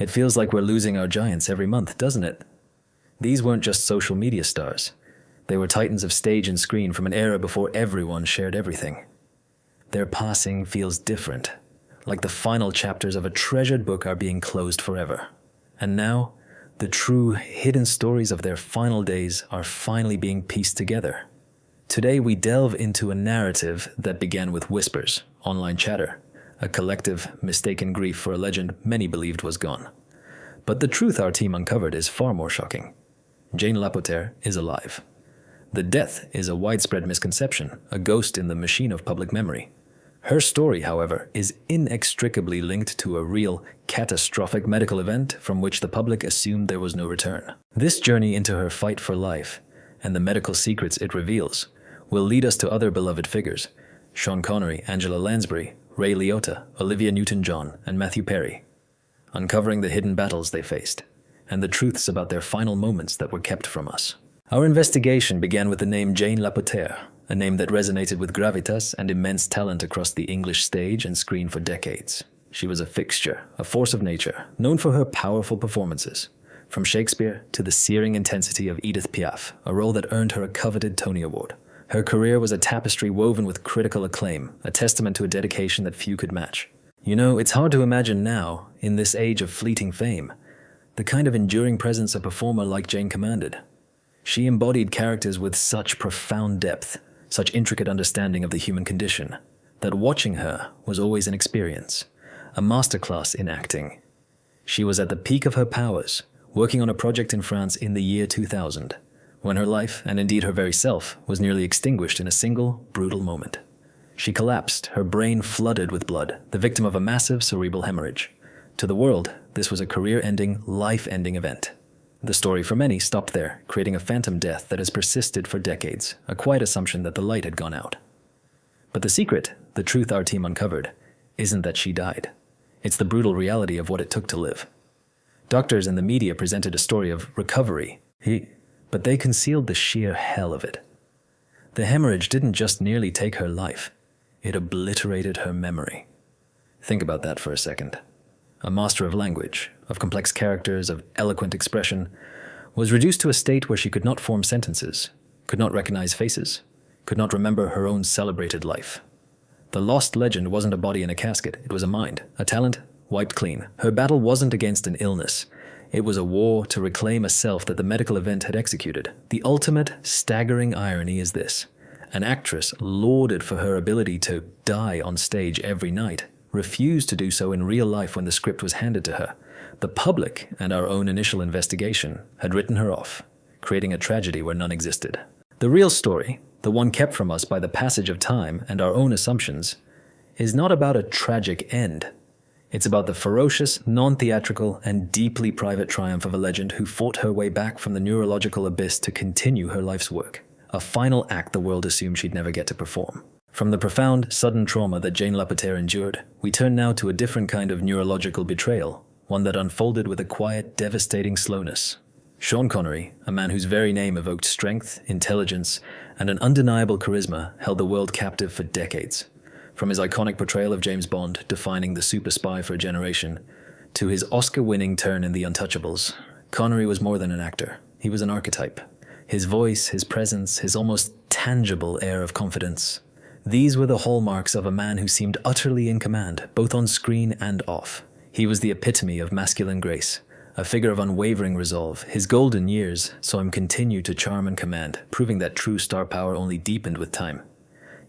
It feels like we're losing our giants every month, doesn't it? These weren't just social media stars. They were titans of stage and screen from an era before everyone shared everything. Their passing feels different, like the final chapters of a treasured book are being closed forever. And now, the true hidden stories of their final days are finally being pieced together. Today we delve into a narrative that began with whispers, online chatter, a collective, mistaken grief for a legend many believed was gone. But the truth our team uncovered is far more shocking. Jane Lapotaire is alive. The death is a widespread misconception, a ghost in the machine of public memory. Her story, however, is inextricably linked to a real, catastrophic medical event from which the public assumed there was no return. This journey into her fight for life, and the medical secrets it reveals, will lead us to other beloved figures: Sean Connery, Angela Lansbury, Ray Liotta, Olivia Newton-John, and Matthew Perry, uncovering the hidden battles they faced, and the truths about their final moments that were kept from us. Our investigation began with the name Jane Lapotaire, a name that resonated with gravitas and immense talent across the English stage and screen for decades. She was a fixture, a force of nature, known for her powerful performances, from Shakespeare to the searing intensity of Edith Piaf, a role that earned her a coveted Tony Award. Her career was a tapestry woven with critical acclaim, a testament to a dedication that few could match. You know, it's hard to imagine now, in this age of fleeting fame, the kind of enduring presence a performer like Jane commanded. She embodied characters with such profound depth, such intricate understanding of the human condition, that watching her was always an experience, a masterclass in acting. She was at the peak of her powers, working on a project in France in the year 2000, when her life, and indeed her very self, was nearly extinguished in a single, brutal moment. She collapsed, her brain flooded with blood, the victim of a massive cerebral hemorrhage. To the world, this was a career-ending, life-ending event. The story for many stopped there, creating a phantom death that has persisted for decades, a quiet assumption that the light had gone out. But the secret, the truth our team uncovered, isn't that she died. It's the brutal reality of what it took to live. Doctors and the media presented a story of recovery, but they concealed the sheer hell of it. The hemorrhage didn't just nearly take her life, it obliterated her memory. Think about that for a second. A master of language, of complex characters, of eloquent expression, was reduced to a state where she could not form sentences, could not recognize faces, could not remember her own celebrated life. The lost legend wasn't a body in a casket, it was a mind, a talent wiped clean. Her battle wasn't against an illness, it was a war to reclaim a self that the medical event had executed. The ultimate, staggering irony is this: an actress lauded for her ability to die on stage every night refused to do so in real life when the script was handed to her. The public and our own initial investigation had written her off, creating a tragedy where none existed. The real story, the one kept from us by the passage of time and our own assumptions, is not about a tragic end. It's about the ferocious, non-theatrical, and deeply private triumph of a legend who fought her way back from the neurological abyss to continue her life's work, a final act the world assumed she'd never get to perform. From the profound, sudden trauma that Jane Lapotaire endured, we turn now to a different kind of neurological betrayal, one that unfolded with a quiet, devastating slowness. Sean Connery, a man whose very name evoked strength, intelligence, and an undeniable charisma, held the world captive for decades. From his iconic portrayal of James Bond, defining the super spy for a generation, to his Oscar-winning turn in The Untouchables, Connery was more than an actor. He was an archetype. His voice, his presence, his almost tangible air of confidence. These were the hallmarks of a man who seemed utterly in command, both on screen and off. He was the epitome of masculine grace, a figure of unwavering resolve. His golden years saw him continue to charm and command, proving that true star power only deepened with time.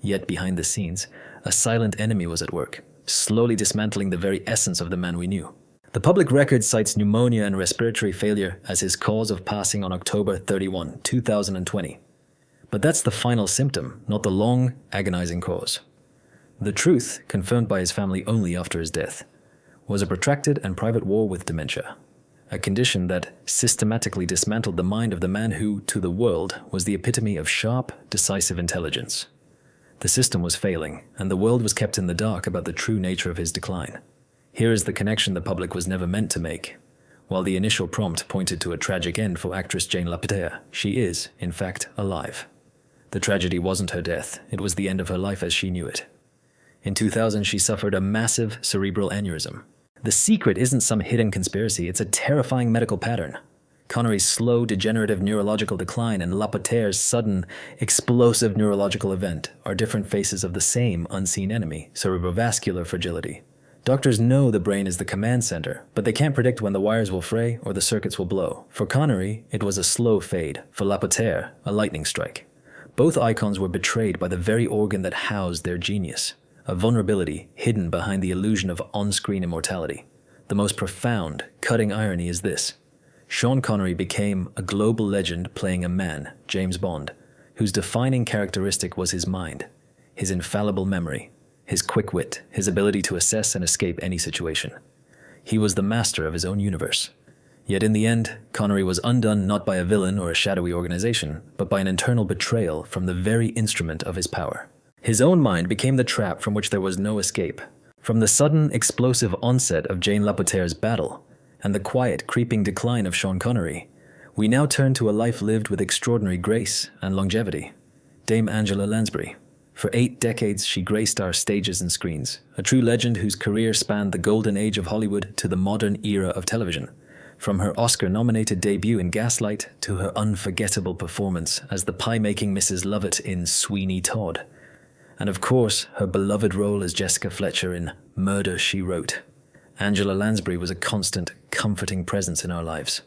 Yet behind the scenes, a silent enemy was at work, slowly dismantling the very essence of the man we knew. The public record cites pneumonia and respiratory failure as his cause of passing on October 31, 2020. But that's the final symptom, not the long, agonizing cause. The truth, confirmed by his family only after his death, was a protracted and private war with dementia, a condition that systematically dismantled the mind of the man who, to the world, was the epitome of sharp, decisive intelligence. The system was failing, and the world was kept in the dark about the true nature of his decline. Here is the connection the public was never meant to make. While the initial prompt pointed to a tragic end for actress Jane Lapotaire, she is, in fact, alive. The tragedy wasn't her death, it was the end of her life as she knew it. In 2000, she suffered a massive cerebral aneurysm. The secret isn't some hidden conspiracy, it's a terrifying medical pattern. Connery's slow, degenerative neurological decline and Lapotaire's sudden, explosive neurological event are different faces of the same unseen enemy, cerebrovascular fragility. Doctors know the brain is the command center, but they can't predict when the wires will fray or the circuits will blow. For Connery, it was a slow fade. For Lapotaire, a lightning strike. Both icons were betrayed by the very organ that housed their genius, a vulnerability hidden behind the illusion of on-screen immortality. The most profound, cutting irony is this. Sean Connery became a global legend playing a man, James Bond, whose defining characteristic was his mind, his infallible memory, his quick wit, his ability to assess and escape any situation. He was the master of his own universe. Yet in the end, Connery was undone not by a villain or a shadowy organization, but by an internal betrayal from the very instrument of his power. His own mind became the trap from which there was no escape. From the sudden, explosive onset of Jane Lapotaire's battle, and the quiet, creeping decline of Sean Connery, we now turn to a life lived with extraordinary grace and longevity. Dame Angela Lansbury. For 8 decades, she graced our stages and screens, a true legend whose career spanned the golden age of Hollywood to the modern era of television. From her Oscar-nominated debut in Gaslight to her unforgettable performance as the pie-making Mrs. Lovett in Sweeney Todd. And of course, her beloved role as Jessica Fletcher in Murder, She Wrote. Angela Lansbury was a constant, comforting presence in our lives.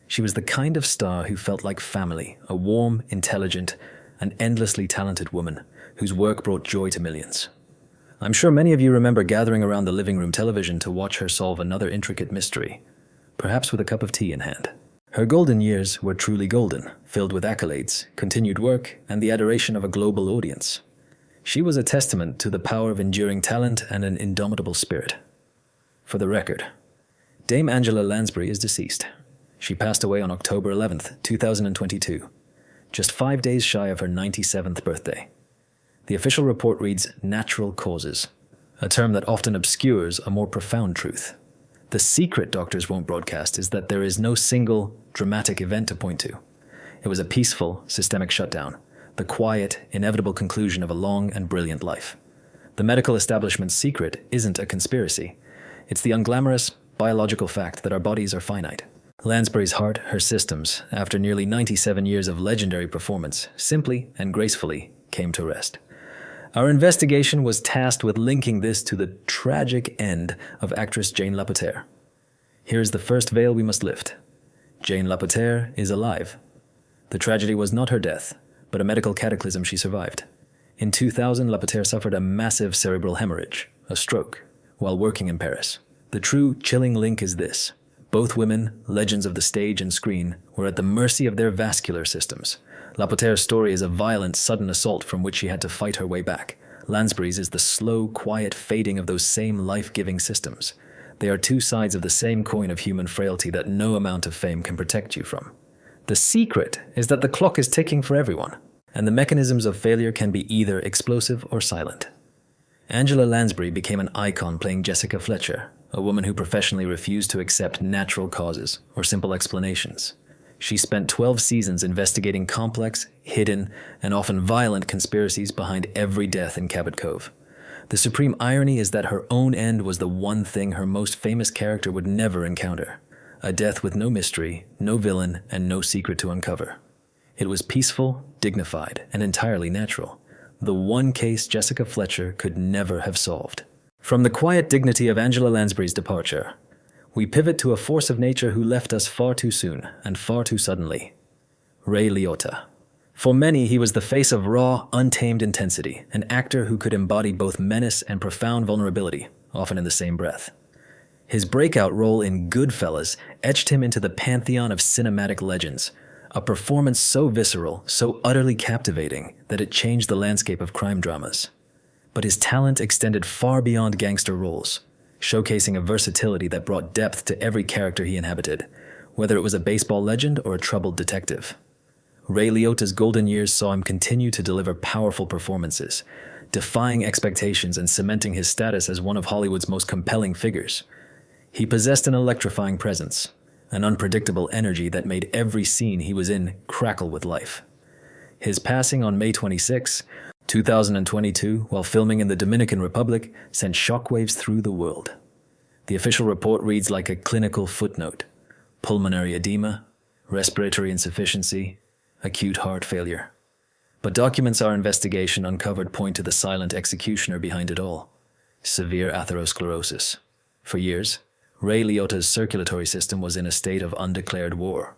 She was the kind of star who felt like family, a warm, intelligent, and endlessly talented woman whose work brought joy to millions. I'm sure many of you remember gathering around the living room television to watch her solve another intricate mystery, perhaps with a cup of tea in hand. Her golden years were truly golden, filled with accolades, continued work, and the adoration of a global audience. She was a testament to the power of enduring talent and an indomitable spirit. For the record, Dame Angela Lansbury is deceased. She passed away on October 11th, 2022, just 5 days shy of her 97th birthday. The official report reads natural causes, a term that often obscures a more profound truth. The secret doctors won't broadcast is that there is no single, dramatic event to point to. It was a peaceful, systemic shutdown, the quiet, inevitable conclusion of a long and brilliant life. The medical establishment's secret isn't a conspiracy. It's the unglamorous, biological fact that our bodies are finite. Lansbury's heart, her systems, after nearly 97 years of legendary performance, simply and gracefully came to rest. Our investigation was tasked with linking this to the tragic end of actress Jane Lapotaire. Here's the first veil we must lift. Jane Lapotaire is alive. The tragedy was not her death, but a medical cataclysm she survived. In 2000, Lapotaire suffered a massive cerebral hemorrhage, a stroke, while working in Paris. The true chilling link is this. Both women, legends of the stage and screen, were at the mercy of their vascular systems. Lapotaire's story is a violent, sudden assault from which she had to fight her way back. Lansbury's is the slow, quiet fading of those same life-giving systems. They are two sides of the same coin of human frailty that no amount of fame can protect you from. The secret is that the clock is ticking for everyone, and the mechanisms of failure can be either explosive or silent. Angela Lansbury became an icon playing Jessica Fletcher, a woman who professionally refused to accept natural causes or simple explanations. She spent 12 seasons investigating complex, hidden, and often violent conspiracies behind every death in Cabot Cove. The supreme irony is that her own end was the one thing her most famous character would never encounter, a death with no mystery, no villain, and no secret to uncover. It was peaceful, dignified, and entirely natural. The one case Jessica Fletcher could never have solved. From the quiet dignity of Angela Lansbury's departure, we pivot to a force of nature who left us far too soon and far too suddenly. Ray Liotta. For many, he was the face of raw, untamed intensity, an actor who could embody both menace and profound vulnerability, often in the same breath. His breakout role in Goodfellas etched him into the pantheon of cinematic legends, a performance so visceral, so utterly captivating, that it changed the landscape of crime dramas. But his talent extended far beyond gangster roles, showcasing a versatility that brought depth to every character he inhabited, whether it was a baseball legend or a troubled detective. Ray Liotta's golden years saw him continue to deliver powerful performances, defying expectations and cementing his status as one of Hollywood's most compelling figures. He possessed an electrifying presence, an unpredictable energy that made every scene he was in crackle with life. His passing on May 26, 2022, while filming in the Dominican Republic, sent shockwaves through the world. The official report reads like a clinical footnote: pulmonary edema, respiratory insufficiency, acute heart failure. But documents our investigation uncovered point to the silent executioner behind it all: severe atherosclerosis. For years, Ray Liotta's circulatory system was in a state of undeclared war.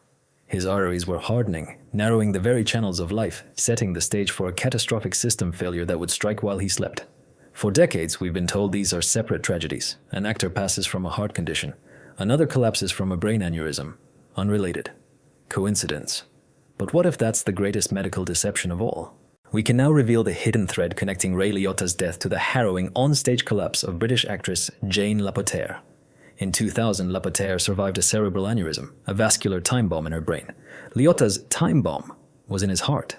His arteries were hardening, narrowing the very channels of life, setting the stage for a catastrophic system failure that would strike while he slept. For decades, we've been told these are separate tragedies. An actor passes from a heart condition. Another collapses from a brain aneurysm. Unrelated. Coincidence. But what if that's the greatest medical deception of all? We can now reveal the hidden thread connecting Ray Liotta's death to the harrowing on-stage collapse of British actress Jane Lapotaire. In 2000, Lapotaire survived a cerebral aneurysm, a vascular time bomb in her brain. Liotta's time bomb was in his heart.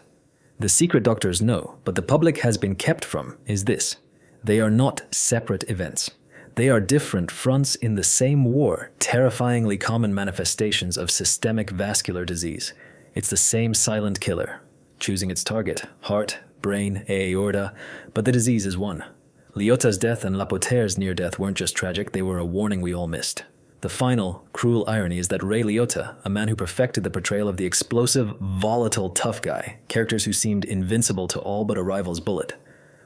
The secret doctors know, but the public has been kept from, is this: they are not separate events. They are different fronts in the same war, terrifyingly common manifestations of systemic vascular disease. It's the same silent killer, choosing its target: heart, brain, aorta, but the disease is one. Liotta's death and Lapotaire's near-death weren't just tragic, they were a warning we all missed. The final, cruel irony is that Ray Liotta, a man who perfected the portrayal of the explosive, volatile tough guy, characters who seemed invincible to all but a rival's bullet,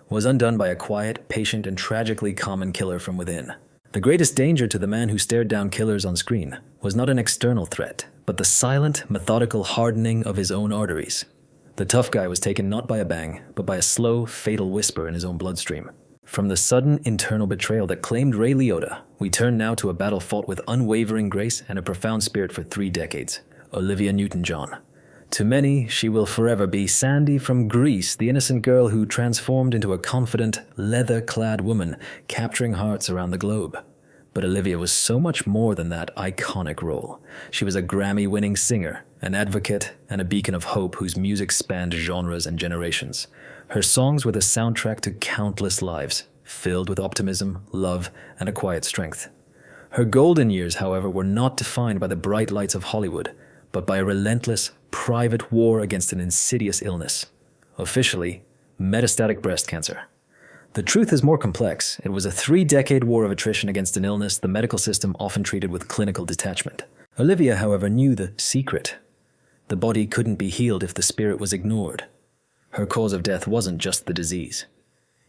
was undone by a quiet, patient, and tragically common killer from within. The greatest danger to the man who stared down killers on screen was not an external threat, but the silent, methodical hardening of his own arteries. The tough guy was taken not by a bang, but by a slow, fatal whisper in his own bloodstream. From the sudden internal betrayal that claimed Ray Liotta, we turn now to a battle fought with unwavering grace and a profound spirit for 3 decades: Olivia Newton-John. To many, she will forever be Sandy from Greece, the innocent girl who transformed into a confident, leather-clad woman, capturing hearts around the globe. But Olivia was so much more than that iconic role. She was a Grammy-winning singer, an advocate, and a beacon of hope whose music spanned genres and generations. Her songs were the soundtrack to countless lives, filled with optimism, love, and a quiet strength. Her golden years, however, were not defined by the bright lights of Hollywood, but by a relentless, private war against an insidious illness. Officially, metastatic breast cancer. The truth is more complex. It was a 3-decade war of attrition against an illness the medical system often treated with clinical detachment. Olivia, however, knew the secret. The body couldn't be healed if the spirit was ignored. Her cause of death wasn't just the disease.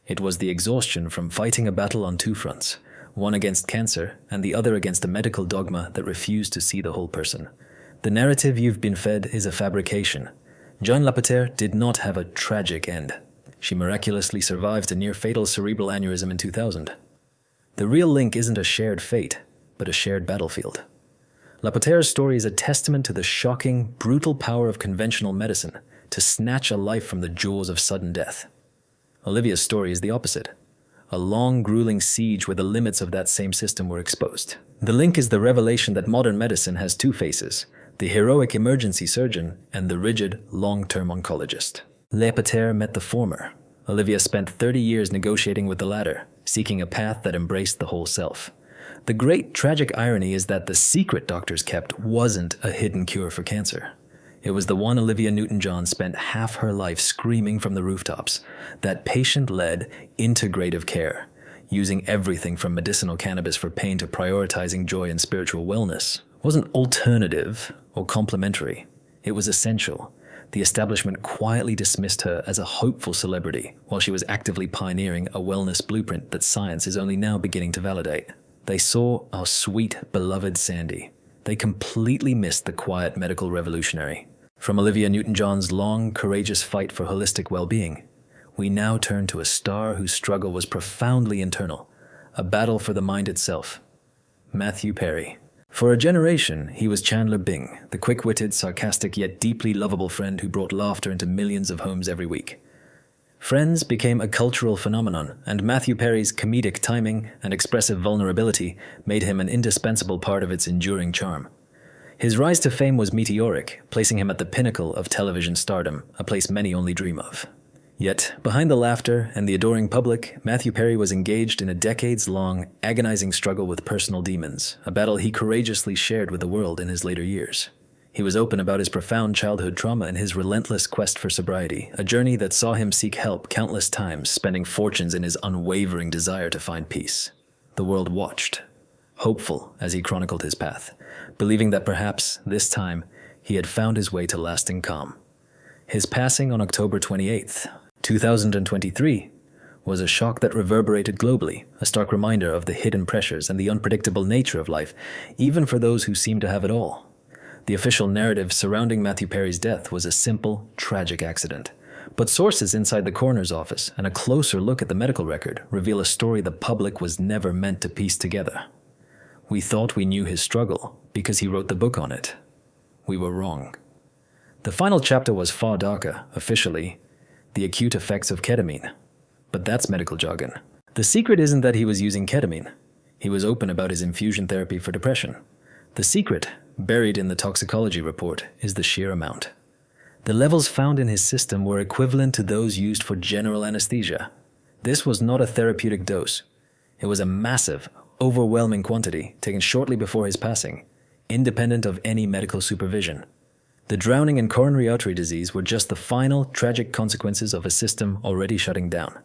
It was the exhaustion from fighting a battle on 2 fronts, one against cancer and the other against a medical dogma that refused to see the whole person. The narrative you've been fed is a fabrication. Jane Lapotaire did not have a tragic end. She miraculously survived a near-fatal cerebral aneurysm in 2000. The real link isn't a shared fate, but a shared battlefield. Lapotaire's story is a testament to the shocking, brutal power of conventional medicine to snatch a life from the jaws of sudden death. Olivia's story is the opposite. A long, grueling siege where the limits of that same system were exposed. The link is the revelation that modern medicine has 2 faces: the heroic emergency surgeon and the rigid, long-term oncologist. Lapotaire met the former. Olivia spent 30 years negotiating with the latter, seeking a path that embraced the whole self. The great tragic irony is that the secret doctors kept wasn't a hidden cure for cancer. It was the one Olivia Newton-John spent half her life screaming from the rooftops: that patient-led, integrative care, using everything from medicinal cannabis for pain to prioritizing joy and spiritual wellness, wasn't alternative or complementary. It was essential. The establishment quietly dismissed her as a hopeful celebrity while she was actively pioneering a wellness blueprint that science is only now beginning to validate. They saw our sweet, beloved Sandy. They completely missed the quiet medical revolutionary. From Olivia Newton-John's long, courageous fight for holistic well-being, we now turn to a star whose struggle was profoundly internal, a battle for the mind itself: Matthew Perry. For a generation, he was Chandler Bing, the quick-witted, sarcastic, yet deeply lovable friend who brought laughter into millions of homes every week. Friends became a cultural phenomenon, and Matthew Perry's comedic timing and expressive vulnerability made him an indispensable part of its enduring charm. His rise to fame was meteoric, placing him at the pinnacle of television stardom, a place many only dream of. Yet, behind the laughter and the adoring public, Matthew Perry was engaged in a decades-long, agonizing struggle with personal demons, a battle he courageously shared with the world in his later years. He was open about his profound childhood trauma and his relentless quest for sobriety, a journey that saw him seek help countless times, spending fortunes in his unwavering desire to find peace. The world watched, hopeful as he chronicled his path, believing that perhaps, this time, he had found his way to lasting calm. His passing on October 28th, 2023, was a shock that reverberated globally, a stark reminder of the hidden pressures and the unpredictable nature of life, even for those who seem to have it all. The official narrative surrounding Matthew Perry's death was a simple, tragic accident. But sources inside the coroner's office and a closer look at the medical record reveal a story the public was never meant to piece together. We thought we knew his struggle because he wrote the book on it. We were wrong. The final chapter was far darker, officially, the acute effects of ketamine. But that's medical jargon. The secret isn't that he was using ketamine. He was open about his infusion therapy for depression. The secret, buried in the toxicology report, is the sheer amount. The levels found in his system were equivalent to those used for general anesthesia. This was not a therapeutic dose. It was a massive, overwhelming quantity taken shortly before his passing, independent of any medical supervision. The drowning and coronary artery disease were just the final, tragic consequences of a system already shutting down.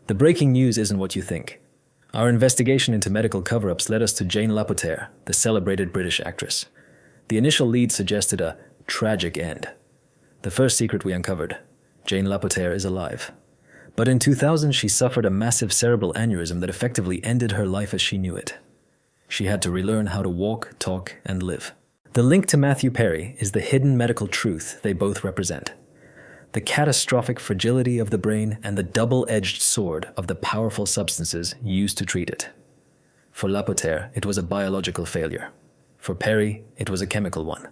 The breaking news isn't what you think. Our investigation into medical cover-ups led us to Jane Lapotaire, the celebrated British actress. The initial lead suggested a tragic end. The first secret we uncovered: Jane Lapotaire is alive. But in 2000, she suffered a massive cerebral aneurysm that effectively ended her life as she knew it. She had to relearn how to walk, talk, and live. The link to Matthew Perry is the hidden medical truth they both represent: the catastrophic fragility of the brain and the double-edged sword of the powerful substances used to treat it. For Lapotaire, it was a biological failure. For Perry, it was a chemical one.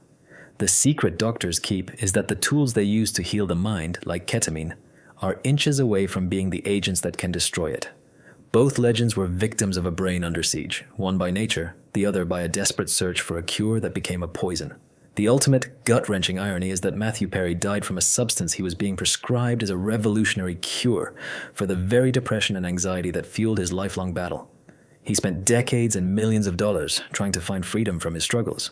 The secret doctors keep is that the tools they use to heal the mind, like ketamine, are inches away from being the agents that can destroy it. Both legends were victims of a brain under siege, one by nature, the other by a desperate search for a cure that became a poison. The ultimate gut-wrenching irony is that Matthew Perry died from a substance he was being prescribed as a revolutionary cure for the very depression and anxiety that fueled his lifelong battle. He spent decades and millions of dollars trying to find freedom from his struggles.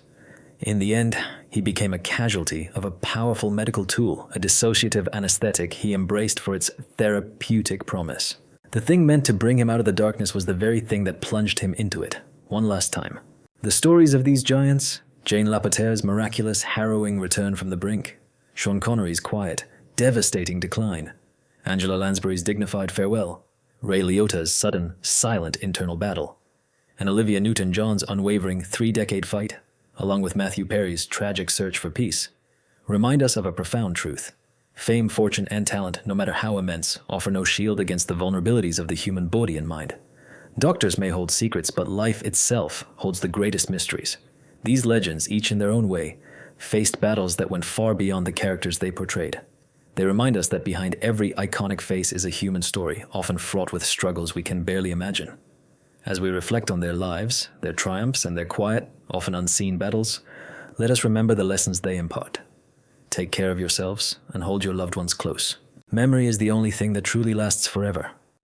In the end, he became a casualty of a powerful medical tool, a dissociative anesthetic he embraced for its therapeutic promise. The thing meant to bring him out of the darkness was the very thing that plunged him into it, one last time. The stories of these giants: Jane Lapotaire's miraculous, harrowing return from the brink, Sean Connery's quiet, devastating decline, Angela Lansbury's dignified farewell, Ray Liotta's sudden, silent internal battle, and Olivia Newton-John's unwavering 3-decade fight, along with Matthew Perry's tragic search for peace, remind us of a profound truth. Fame, fortune, and talent, no matter how immense, offer no shield against the vulnerabilities of the human body and mind. Doctors may hold secrets, but life itself holds the greatest mysteries. These legends, each in their own way, faced battles that went far beyond the characters they portrayed. They remind us that behind every iconic face is a human story, often fraught with struggles we can barely imagine. As we reflect on their lives, their triumphs, and their quiet, often unseen battles, let us remember the lessons they impart. Take care of yourselves and hold your loved ones close. Memory is the only thing that truly lasts forever.